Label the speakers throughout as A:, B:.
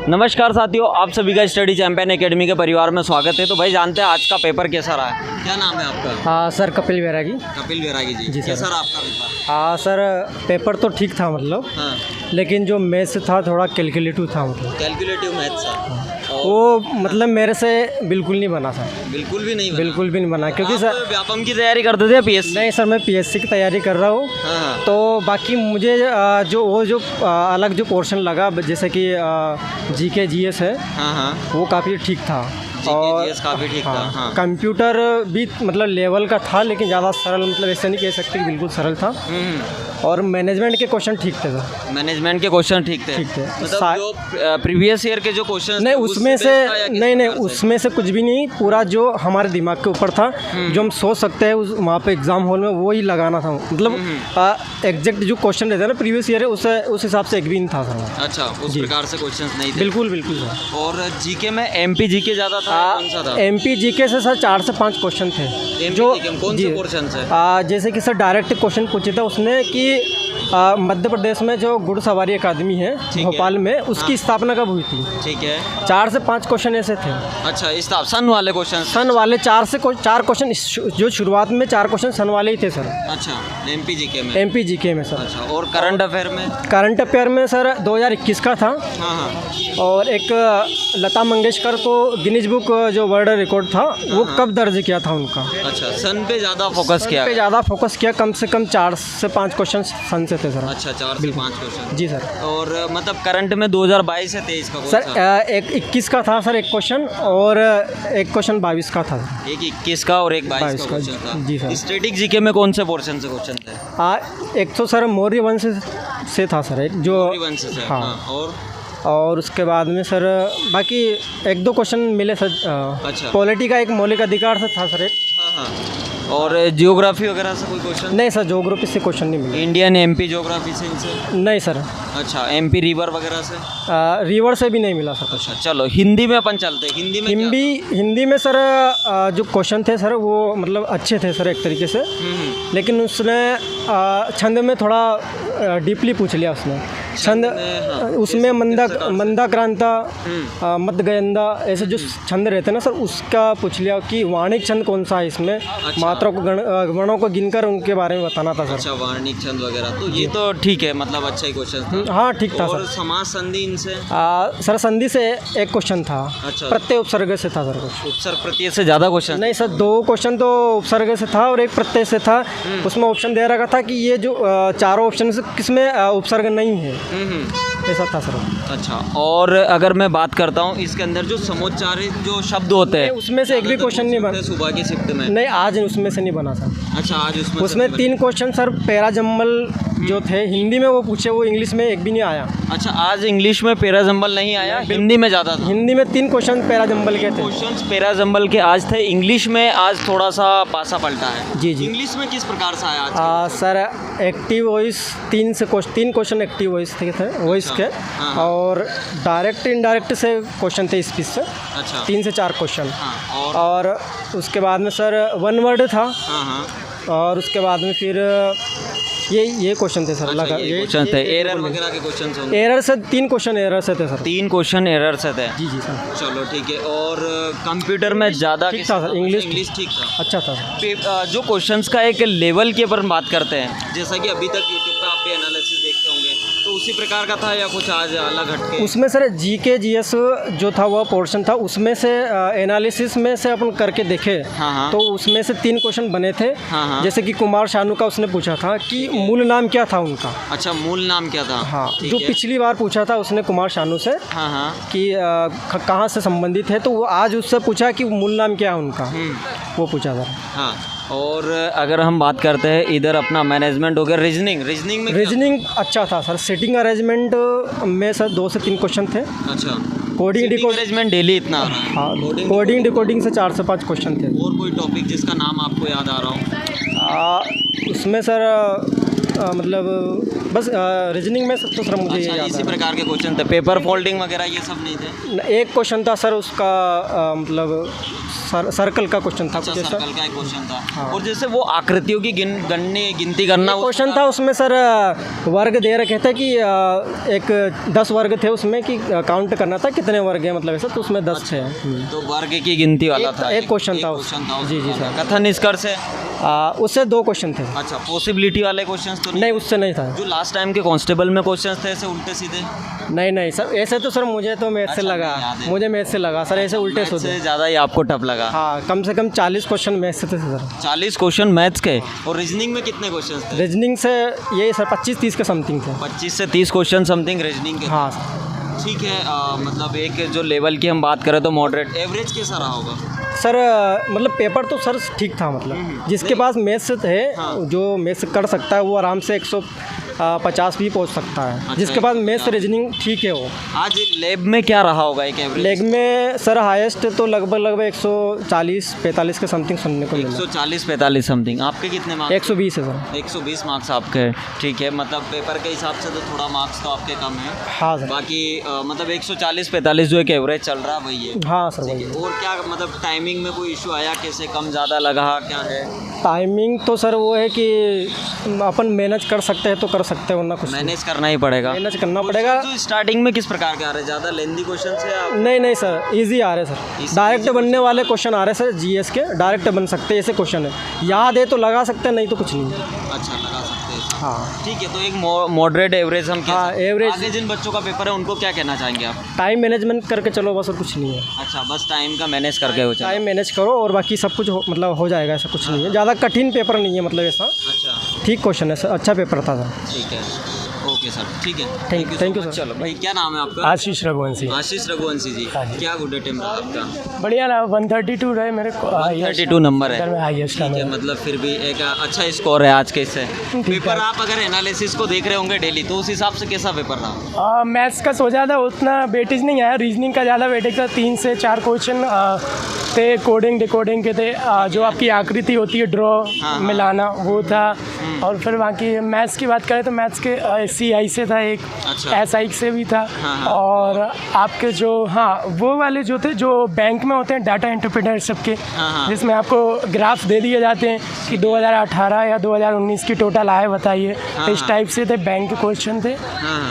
A: नमस्कार साथियों, आप सभी का स्टडी चैंपियन एकेडमी के परिवार में स्वागत है। तो भाई जानते हैं आज का पेपर कैसा रहा है? क्या नाम है आपका?
B: हाँ सर, कपिल वैरागी।
A: कपिल वैरागी जी।
B: जी सर।
A: कैसा रहा आपका पेपर?
B: हाँ सर, पेपर तो ठीक था मतलब,
A: हाँ,
B: लेकिन जो मैथ्स था थोड़ा कैलकुलेटिव था मतलब।
A: कैलकुलेटिव मैथ्स था
B: वो मतलब मेरे से बिल्कुल नहीं बना सर,
A: बिल्कुल भी नहीं बना।
B: बिल्कुल भी नहीं बना क्योंकि
A: आप
B: सर
A: व्यापम की तैयारी करते थे पीएससी?
B: नहीं सर, मैं पीएससी की तैयारी कर रहा हूँ।
A: हाँ,
B: तो बाकी मुझे जो अलग जो पोर्शन लगा, जैसे कि जीके जीएस है,
A: हाँ, हाँ,
B: वो काफ़ी ठीक था।
A: जीके काफ़ी ठीक था।
B: हाँ,
A: हाँ,
B: कंप्यूटर भी मतलब लेवल का था, लेकिन ज़्यादा सरल मतलब ऐसे नहीं कह सकते कि बिल्कुल सरल था। और मैनेजमेंट के क्वेश्चन ठीक थे सर।
A: मैनेजमेंट के क्वेश्चन ठीक थे।
B: ठीक थे।
A: मतलब जो प्रीवियस ईयर के जो क्वेश्चन
B: नहीं उसमें से नहीं उसमें से कुछ भी नहीं, पूरा जो हमारे दिमाग के ऊपर था, जो हम सोच सकते हैं उस वहाँ पे एग्जाम हॉल में वही लगाना था। मतलब एग्जैक्ट जो क्वेश्चन रहता है ना प्रीवियस ईयर है, उस हिसाब से एक भी नहीं था सर।
A: अच्छा, उस प्रकार से क्वेश्चंस नहीं थे?
B: बिल्कुल बिल्कुल सर।
A: और जीके में एमपी जीके ज़्यादा था, कौन सा था?
B: एमपी जीके से सर 4 से 5 क्वेश्चन थे।
A: जो कौन से पोर्शन से?
B: जैसे कि सर डायरेक्ट क्वेश्चन पूछे था उसने कि मध्य प्रदेश में जो घुड़सवारी अकादमी है भोपाल में, उसकी स्थापना कब हुई थी?
A: ठीक है।
B: 4 से 5 क्वेश्चन ऐसे थे।
A: अच्छा, इस सन वाले क्वेश्चन?
B: सन वाले 4 क्वेश्चन, जो शुरुआत में 4 क्वेश्चन सन वाले ही थे सर।
A: अच्छा, एमपी जीके में सर। अच्छा, और करंट अफेयर में? करंट
B: अफेयर में सर 2021 का था।
A: हाँ, हाँ।
B: और एक लता मंगेशकर को गिनीज बुक जो वर्ल्ड रिकॉर्ड था, वो कब दर्ज किया था उनका?
A: अच्छा, सन पे ज़्यादा फोकस किया?
B: पे ज़्यादा फोकस किया, कम से कम 4 से 5 क्वेश्चन सन से थे सर।
A: अच्छा, 4 से 5 क्वेश्चन।
B: जी सर।
A: और मतलब करंट में 2022 से 23 का
B: सर एक 21 का था सर एक क्वेश्चन, और एक क्वेश्चन 22 का था।
A: एक 21 का और एक 22 का क्वेश्चन था।
B: जी सर।
A: स्टैटिक जीके में कौन से पोर्शन से क्वेश्चन थे?
B: एक तो सर मौर्य वंश से था सर, एक जो
A: वंश से।
B: हाँ। और उसके बाद में सर बाकी 1-2 क्वेश्चन मिले सर।
A: अच्छा,
B: पॉलिटी का एक मौलिक अधिकार से था सर एक।
A: हाँ, हाँ। और जियोग्राफी वगैरह से कोई क्वेश्चन?
B: नहीं सर, ज्योग्राफी से क्वेश्चन नहीं मिले।
A: इंडियन एमपी ज्योग्राफी से इनसे?
B: नहीं सर।
A: अच्छा, एमपी रिवर वगैरह से?
B: रिवर से भी नहीं मिला सर।
A: अच्छा, चलो हिंदी में अपन चलते हैं।
B: हिंदी में सर जो क्वेश्चन थे सर वो मतलब अच्छे थे सर एक तरीके से, लेकिन उसने छंद में थोड़ा डीपली पूछ लिया उसने। छंद उसमें मंदाक्रांता, मध्यगयंदा, ऐसे जो छंद रहते हैं ना सर, उसका पूछ लिया कि वार्णिक छंद कौन सा है इसमें। अच्छा। मात्रा को वर्णों को गिनकर उनके बारे में बताना था सर।
A: अच्छा, वार्णिक छंद वगैरह, तो ये तो ठीक है, मतलब अच्छा ही क्वेश्चन था।
B: हाँ ठीक था
A: और
B: सर।
A: समास संधि इनसे?
B: सर संधि से एक क्वेश्चन था। अच्छा। प्रत्यय उपसर्ग से था सर।
A: उपसर्ग प्रत्यय से ज़्यादा क्वेश्चन? नहीं
B: सर, 2 क्वेश्चन तो उपसर्ग से था और एक प्रत्यय से था। उसमें ऑप्शन दे रखा था कि ये जो चारों ऑप्शन से किसमें उपसर्ग नहीं है, ऐसा था सर।
A: अच्छा, और अगर मैं बात करता हूँ इसके अंदर जो समुच्चारित जो शब्द होते हैं,
B: उसमें से एक भी क्वेश्चन नहीं बना
A: सुबह की शिफ्ट में?
B: नहीं, आज उसमें से नहीं बना सर।
A: अच्छा, आज
B: उसमें 3 क्वेश्चन सर पैराजम्बल जो थे हिंदी में वो पूछे, वो इंग्लिश में एक भी नहीं आया।
A: अच्छा, आज इंग्लिश में पैराजम्बल नहीं आया, हिंदी में ज़्यादा था?
B: हिंदी में 3 क्वेश्चन पैराजम्बल के थे।
A: क्वेश्चन पैराजम्बल के आज थे, इंग्लिश में आज थोड़ा सा पासा पलटा है। जी। इंग्लिश में किस प्रकार से आया आज?
B: Sir active voice 3 question active voice थे वॉइस के। और डायरेक्ट इनडायरेक्ट से क्वेश्चन थे स्पीच से। अच्छा। 3 से 4 क्वेश्चन। और उसके बाद में सर 1 वर्ड था। और उसके बाद में फिर ये क्वेश्चन थे सर।
A: अच्छा, ये क्वेश्चन थे। एरर वगैरह के क्वेश्चन होंगे?
B: एरर से 3 क्वेश्चन एरर से थे सर।
A: 3 क्वेश्चन एरर से थे?
B: जी सर।
A: चलो ठीक है। और कंप्यूटर में ज़्यादा
B: ठीक था सर। इंग्लिश
A: ठीक था? अच्छा
B: था सर।
A: जो क्वेश्चंस का एक लेवल के ऊपर बात करते हैं, जैसा कि अभी तक यूट्यूब पे आप भी एनालिसिस देखते होंगे, तो उसी प्रकार का था या कुछ आज अलग हटके?
B: उसमें सर जीके जीएस जो था वह पोर्शन था, उसमें से एनालिसिस में से अपन करके देखे। तो उसमें से 3 क्वेश्चन बने थे। जैसे कि कुमार शानू का उसने पूछा था कि मूल नाम क्या था उनका। अच्छा, मूल नाम क्या था? हाँ, जो पिछली बार पूछा था उसने कुमार शानू से कि कहाँ से संबंधित है, तो वो आज उससे पूछा कि मूल नाम क्या है उनका, वो पूछा था। हाँ।
A: और अगर हम बात करते हैं इधर अपना मैनेजमेंट हो गया, रीजनिंग
B: अच्छा था सर। सेटिंग अरेंजमेंट में सर 2 से 3 क्वेश्चन थे। अच्छा। कोडिंग
A: अरेंजमेंट डेली इतना?
B: हाँ, कोडिंग डिकोडिंग से 4 से 5 क्वेश्चन थे।
A: और कोई टॉपिक जिसका नाम आपको याद आ रहा हो?
B: उसमें सर मतलब बस रीजनिंग में तो सर मुझे
A: अच्छा,
B: ये याद
A: इसी
B: है।
A: प्रकार के क्वेश्चन थे, पेपर फोल्डिंग वगैरह ये सब नहीं थे?
B: एक क्वेश्चन था सर उसका मतलब सर्कल का क्वेश्चन था
A: अच्छा,
B: कुछ ऐसा।
A: सर्कल का एक क्वेश्चन था।
B: हाँ।
A: और जैसे वो आकृतियों की गिनती करना
B: क्वेश्चन था उसमें सर वर्ग दे रखे थे कि एक 10 वर्ग थे उसमें कि काउंट करना था कितने वर्ग हैं मतलब ऐसा, तो उसमें 10 थे।
A: तो वर्ग की गिनती वाला था।
B: एक क्वेश्चन था जी जी सर।
A: कथन निष्कर्ष है?
B: उससे 2 क्वेश्चन थे।
A: अच्छा, पॉसिबिलिटी वाले क्वेश्चंस तो
B: नहीं, उससे नहीं था।
A: जो लास्ट टाइम के कांस्टेबल में क्वेश्चंस थे ऐसे उल्टे सीधे?
B: नहीं सर, ऐसे तो सर मुझे तो मैथ से
A: अच्छा,
B: लगा,
A: नहीं याद है।
B: मुझे मैथ से लगा सर, ऐसे उल्टे
A: मैथ्स
B: सीधे।
A: से ज़्यादा ही आपको टफ लगा?
B: हाँ, कम से कम 40 क्वेश्चन मैथ से थे सर।
A: 40 क्वेश्चन मैथ्स के। और रीजनिंग में कितने क्वेश्चन थे?
B: रीजनिंग से यही सर 25-30 के समथिंग थे।
A: 25 से 30 क्वेश्चन समथिंग रीजनिंग के।
B: हाँ
A: ठीक है। मतलब एक जो लेवल की हम बात करें तो मॉडरेट, एवरेज कैसा रहा होगा
B: सर? मतलब पेपर तो सर ठीक था, मतलब जिसके पास मैथ्स थे, जो मैथ्स कर सकता है वो आराम से 150 भी पहुंच सकता है।
A: अच्छा,
B: जिसके पास मैथ्स रीजनिंग ठीक है वो।
A: आज लैब में क्या रहा होगा एक एवरेज?
B: लेग में सर हाईएस्ट तो लगभग 140-45 के समथिंग सुनने को मिला।
A: 140-45 समथिंग। आपके कितने मार्क्स?
B: 120 है सर।
A: 120 मार्क्स आपके। ठीक है, मतलब पेपर के हिसाब से तो थोड़ा मार्क्स तो आपके कम है।
B: हाँ सर।
A: बाकी मतलब 140-45 जो एक एवरेज चल रहा है वही है।
B: हाँ सर वही।
A: और क्या मतलब टाइमिंग में कोई इशू आया, कैसे कम ज़्यादा लगा, क्या है?
B: टाइमिंग तो सर वो है कि अपन मैनेज कर सकते हैं तो कर सकते हैं, वरना कुछ
A: मैनेज करना ही पड़ेगा।
B: मैनेज करना पड़ेगा।
A: जो स्टार्टिंग में किस प्रकार के आ रहे हैं? ज़्यादा लेंदी क्वेश्चन से या?
B: नहीं सर, इजी आ रहे हैं सर। डायरेक्ट बनने वाले क्वेश्चन आ रहे हैं सर, जीएस के डायरेक्ट बन सकते हैं ऐसे क्वेश्चन है। याद है तो लगा सकते हैं, नहीं तो कुछ नहीं।
A: अच्छा, लगा सकते हैं।
B: हाँ
A: ठीक है, तो एक मॉडरेट एवरेज हम
B: हाँ, एवरेज।
A: आगे जिन बच्चों का पेपर है उनको क्या कहना चाहेंगे आप?
B: टाइम मैनेजमेंट करके चलो बस, और कुछ नहीं है।
A: अच्छा, बस टाइम का मैनेज करके हो जाए।
B: टाइम मैनेज करो और बाकी सब कुछ मतलब हो जाएगा, ऐसा कुछ नहीं है। ज़्यादा कठिन पेपर नहीं है मतलब ऐसा।
A: अच्छा,
B: ठीक क्वेश्चन है सर, अच्छा पेपर था सर।
A: ठीक है, ओके सर, ठीक है।
B: Thank you sir.
A: चलो भाई, क्या नाम है आपका?
C: आशीष रघुवंशी।
A: आशीष रघुवंशी जी। क्या गुड अटेम्प्ट रहा आपका?
C: बढ़िया ना, 132 रहे मेरे को।
A: 132 नंबर है।
C: में हाईएस्ट
A: ठीक है, मतलब फिर भी एक अच्छा स्कोर है आज के इससे। पेपर आप अगर एनालिसिस को देख रहे होंगे डेली, तो उस हिसाब से कैसा पेपर रहा?
C: मैथ्स का सोचा था उतना वेटेज नहीं आया, रीजनिंग का ज़्यादा वेटेज था। 3 से 4 क्वेश्चन थे कोडिंग डिकोडिंग के थे। जो आपकी आकृति होती है ड्रॉ मिलाना, वो था। और फिर बाकी मैथ्स की बात करें तो मैथ्स के CI से था एक,
A: अच्छा।
C: SI से भी था। और आपके जो वो वाले जो थे जो बैंक में होते हैं डाटा इंटरप्रेटर सबके, जिसमें आपको ग्राफ दे दिए जाते हैं कि 2018 या 2019 की टोटल आय बताइए, इस टाइप से थे बैंक के क्वेश्चन थे।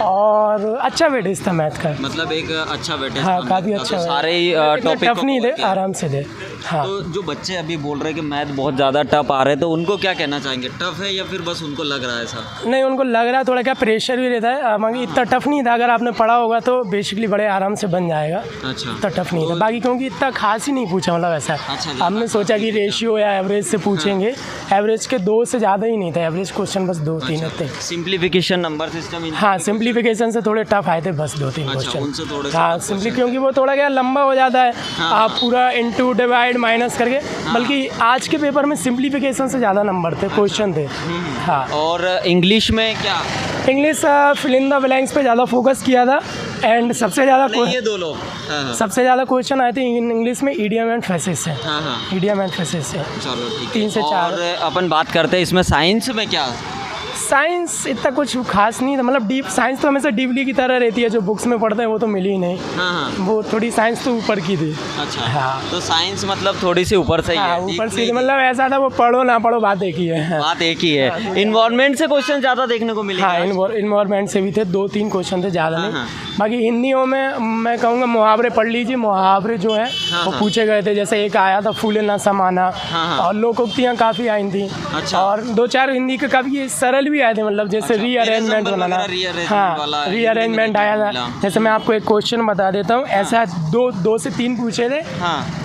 C: और अच्छा वेटेज था मैथ का,
A: मतलब एक अच्छा वेटेज।
C: हाँ काफ़ी अच्छा।
A: सारे टॉपिक
C: टफ नहीं थे, आराम से थे। हाँ,
A: तो जो बच्चे अभी बोल रहे हैं कि मैथ बहुत ज़्यादा टफ आ रहे हैं, तो उनको क्या कहना चाहेंगे? टफ है या फिर बस उनको लग रहा है ऐसा?
C: नहीं, उनको लग रहा है थोड़ा, क्या प्रेशर भी रहता है, मगर इतना टफ नहीं था। अगर आपने पढ़ा होगा तो बेसिकली बड़े आराम से बन जाएगा।
A: अच्छा,
C: इतना टफ नहीं था बाकी, क्योंकि इतना खास ही नहीं पूछा मतलब ऐसा।
A: अच्छा,
C: हमने सोचा कि रेशियो या एवरेज से पूछेंगे। एवरेज के 2 से ज़्यादा ही नहीं था, एवरेज क्वेश्चन बस 2-3 थे।
A: Simplification number system.
C: हाँ, सिंप्लीफिकेशन से थोड़े टफ आए थे बस 2-3
A: अच्छा, उनसे थोड़े
C: क्वेश्चन।
A: से
C: हाँ, सिंपली क्योंकि वो थोड़ा क्या लंबा हो जाता है, आप पूरा इंटू डिवाइड माइनस करके। बल्कि आज के पेपर में सिंप्लीफिकेशन से ज़्यादा नंबर थे, क्वेश्चन थे। हाँ,
A: और इंग्लिश में क्या?
C: English fill in the blanks पे ज़्यादा फोकस किया था। एंड सबसे ज़्यादा
A: ये 2 लोग।
C: सबसे ज़्यादा क्वेश्चन आए थे इंग्लिश में ईडियम एंड फ्रेसेस से। ईडियम एंड फ्रेसेस से।
A: चलो ठीक है।
C: 3 से 4।
A: और अपन बात करते हैं इसमें साइंस में क्या?
C: साइंस इतना कुछ खास नहीं था, मतलब डीप साइंस तो हमेशा डीपली की तरह रहती है, जो बुक्स में पढ़ते हैं वो तो मिली ही नहीं। वो थोड़ी साइंस तो ऊपर की थी।
A: अच्छा,
C: हाँ,
A: तो साइंस मतलब थोड़ी सी ऊपर से ही है।
C: ऊपर से मतलब ऐसा था, वो पढ़ो ना पढ़ो बात एक ही है।
A: बात एक ही है। इन्वायरमेंट से क्वेश्चन ज़्यादा देखने को मिले।
C: हाँ, इन्वायरमेंट से भी थे, 2-3 क्वेश्चन थे, ज़्यादा नहीं। बाकी हिंदियों में मैं कहूँगा मुहावरे पढ़ लीजिए। मुहावरे जो है वो पूछे गए थे, जैसे एक आया था फूले ना समाना, और लोकोक्तियाँ काफ़ी आई थी। और 2-4 हिंदी के काफ़ी सरल भी आए थे, मतलब जैसे रीअरेंजमेंट बनाना। हाँ, रीअरेंजमेंट आया था। जैसे मैं आपको एक क्वेश्चन बता देता हूँ, ऐसा 2 से 3 पूछे थे।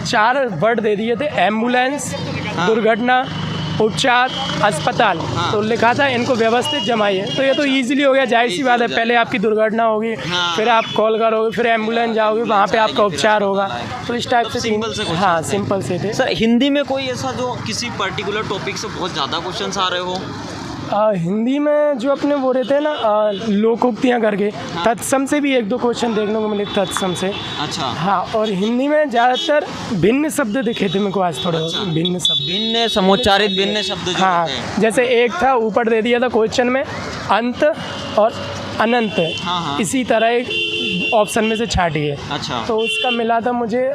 C: 4 वर्ड दे दिए थे, एम्बुलेंस, दुर्घटना, उपचार, अस्पताल। तो लिखा था इनको व्यवस्थित जमाइए। तो ये तो इजीली हो गया, जाहिर सी बात है। पहले आपकी दुर्घटना होगी, फिर आप कॉल करोगे, फिर एम्बुलेंस जाओगे, वहाँ पे आपका उपचार होगा। तो इस टाइप से
A: सिंपल से।
C: हाँ, सिंपल से थे।
A: सर, हिंदी में कोई ऐसा जो किसी पर्टिकुलर टॉपिक से बहुत ज़्यादा क्वेश्चन आ रहे हो?
C: हिंदी में जो अपने वो रहते हैं ना लोकोक्तियाँ करके, तत्सम से भी 1-2 क्वेश्चन देखने को मिले, तत्सम से।
A: अच्छा।
C: हाँ, और हिंदी में ज़्यादातर भिन्न शब्द दिखे थे मेरे को आज थोड़े।
A: अच्छा।
C: भिन्न शब्द,
A: भिन्न समुच्चारित भिन्न शब्द जो
C: हाँ,
A: होते हैं।
C: जैसे एक था ऊपर दे दिया था क्वेश्चन में अंत और अनंत,
A: हाँ।
C: इसी तरह एक ऑप्शन में से छाटिए।
A: अच्छा।
C: तो उसका मिला था मुझे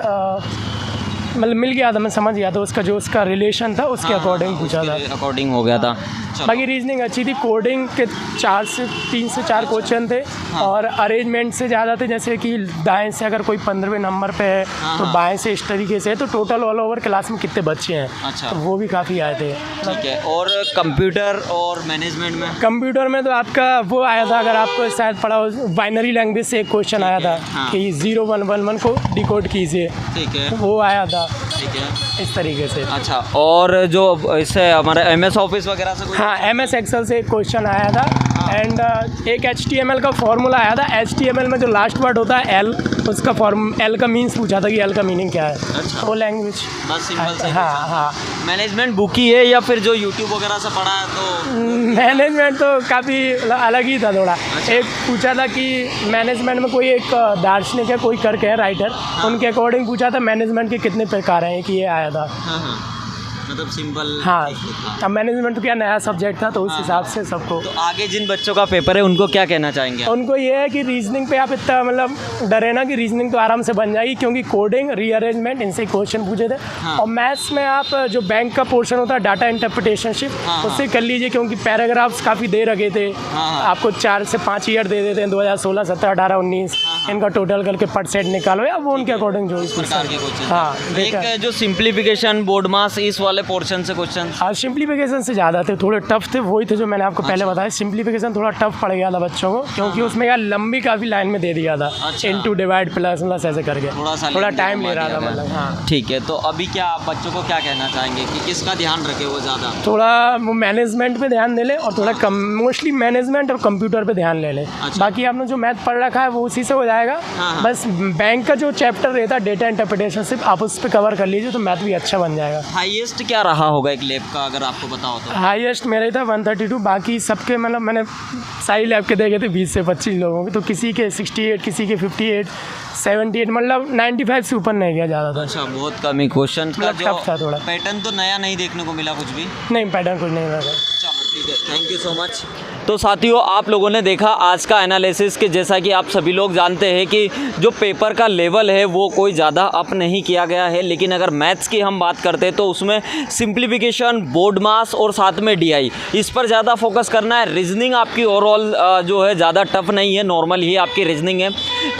C: मतलब मिल गया था, मैं समझ गया था उसका जो उसका रिलेशन था उसके अकॉर्डिंग पूछा था,
A: अकॉर्डिंग हो गया था।
C: बाकी रीजनिंग अच्छी थी। कोडिंग के 3 से 4 क्वेश्चन थे और अरेंजमेंट से ज़्यादा थे, जैसे कि दाएं से अगर कोई 15वें नंबर पे है तो बाएं से इस तरीके से है, तो टोटल ऑल ओवर क्लास में कितने बच्चे हैं।
A: अच्छा।
C: तो वो भी काफ़ी आए थे।
A: ठीक है। और कंप्यूटर और मैनेजमेंट में?
C: कंप्यूटर में तो आपका वो आया था, अगर आपको शायद पढ़ा हो, बाइनरी लैंग्वेज से एक क्वेश्चन आया था कि 0111 को डिकोड कीजिए।
A: ठीक है।
C: वो आया था।
A: ठीक है,
C: इस तरीके से।
A: अच्छा। और जो इससे हमारे MS ऑफिस वगैरह से कोई?
C: हाँ, MS एक्सेल से एक क्वेश्चन आया था एंड एक HTML का फॉर्मूला आया था। HTML में जो लास्ट वर्ड होता है L, उसका L का मीन्स पूछा था कि L का मीनिंग क्या है।
A: अच्छा।
C: वो लैंग्वेज
A: बस सिंपल से।
C: हाँ।
A: मैनेजमेंट बुक ही है या फिर जो यूट्यूब वगैरह से पढ़ा है? तो
C: मैनेजमेंट तो काफ़ी अलग ही था थोड़ा।
A: अच्छा।
C: एक पूछा था कि मैनेजमेंट में कोई एक दार्शनिक है, कोई करके है राइटर, उनके अकॉर्डिंग पूछा था मैनेजमेंट के कितने प्रकार हैं, कि ये आया था।
A: हाँ, मतलब सिंपल।
C: हाँ, अब मैनेजमेंट तो क्या नया सब्जेक्ट था, तो उस हिसाब से सबको।
A: तो आगे जिन बच्चों का पेपर है उनको क्या कहना चाहेंगे?
C: उनको ये है कि रीजनिंग पे आप इतना मतलब डरे ना, कि रीजनिंग तो आराम से बन जाएगी, क्योंकि कोडिंग, रीअरेंजमेंट, इनसे क्वेश्चन पूछे थे। और मैथ्स में आप जो बैंक का पोर्शन होता है डाटा इंटरप्रिटेशनशिप, उससे कर लीजिए, क्योंकि पैराग्राफ्स काफ़ी दे रखे थे। आपको 4 से 5 ईयर दे देते हैं, 2016, 17, 18, 19, इनका टोटल करके परसेंट निकालो, या वो उनके अकॉर्डिंग जो
A: प्रकार के क्वेश्चन।
C: हाँ,
A: एक जो सिंप्लीफिकेशन, बोर्ड मास, इस वाले पोर्शन से क्वेश्चन?
C: सिंप्लीफिकेशन से ज़्यादा थे, थोड़े टफ थे, वही थे जो मैंने आपको पहले बताया। सिंप्लीफिकेशन थोड़ा टफ पड़ गया था बच्चों को, क्योंकि उसमें यार लंबी काफ़ी लाइन में दे दिया था। इनटू, डिवाइड, प्लस, मतलब ऐसे करके थोड़ा टाइम ले रहा था, मतलब। हाँ,
A: ठीक है। तो अभी क्या आप बच्चों को क्या कहना चाहेंगे कि किसका ध्यान रखे वो ज़्यादा?
C: थोड़ा वो मैनेजमेंट पे ध्यान दे ले, और थोड़ा कम, मोस्टली मैनेजमेंट और कंप्यूटर पे ध्यान ले ले। बाकी आपने जो मैथ पढ़ रखा है वो उसी से हो जाएगा। बस बैंक का जो चैप्टर रहता है डेटा इंटरप्रिटेशन, सिर्फ आप उस पर कवर कर लीजिए तो मैथ भी अच्छा बन जाएगा।
A: हाईएस्ट क्या रहा होगा एक लैब का, अगर आपको बताओ तो?
C: हाईएस्ट मेरा ही था 132, बाकी सबके मतलब मैंने सारी लैब के देखे थे 20 से 25 लोगों के, तो किसी के 68, किसी के 58, 78, मतलब 95 से ऊपर नहीं गया ज़्यादा था।
A: अच्छा, बहुत कम ही क्वेश्चन का जो
C: टफ था थोड़ा।
A: पैटर्न तो नया नहीं देखने को मिला कुछ भी?
C: नहीं, पैटर्न कुछ नहीं लगा।
A: चलो ठीक है, थैंक यू सो मच। तो साथियों, आप लोगों ने देखा आज का एनालिसिस के, जैसा कि आप सभी लोग जानते हैं कि जो पेपर का लेवल है वो कोई ज़्यादा अप नहीं किया गया है, लेकिन अगर मैथ्स की हम बात करते हैं तो उसमें सिंप्लीफिकेशन, बोर्ड मास और साथ में DI, इस पर ज़्यादा फोकस करना है। रीजनिंग आपकी ओवरऑल जो है ज़्यादा टफ नहीं है, नॉर्मल ही आपकी रीजनिंग है।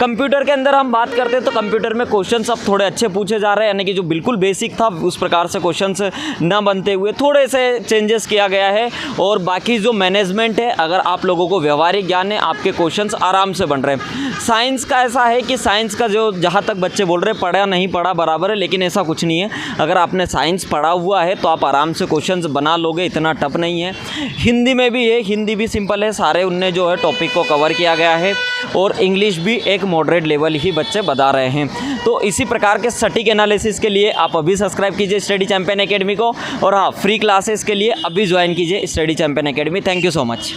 A: कंप्यूटर के अंदर हम बात करते हैं तो कंप्यूटर में क्वेश्चन अब थोड़े अच्छे पूछे जा रहे हैं, यानी कि जो बिल्कुल बेसिक था उस प्रकार से क्वेश्चन ना बनते हुए थोड़े से चेंजेस किया गया है। और बाकी जो मैनेजमेंट है, अगर आप लोगों को व्यवहारिक ज्ञान है, आपके क्वेश्चंस आराम से बन रहे हैं। साइंस का ऐसा है कि साइंस का जो जहाँ तक बच्चे बोल रहे हैं पढ़ा नहीं पढ़ा बराबर है, लेकिन ऐसा कुछ नहीं है। अगर आपने साइंस पढ़ा हुआ है तो आप आराम से क्वेश्चंस बना लोगे, इतना टफ नहीं है। हिंदी में भी है, हिंदी भी सिंपल है, सारे उनने जो है टॉपिक को कवर किया गया है। और इंग्लिश भी एक मॉडरेट लेवल ही बच्चे बता रहे हैं। तो इसी प्रकार के सटीक एनालिसिस के लिए आप अभी सब्सक्राइब कीजिए स्टडी चैंपियन एकेडमी को, और हाँ, फ्री क्लासेस के लिए अभी ज्वाइन कीजिए study champion academy. Thank you so much.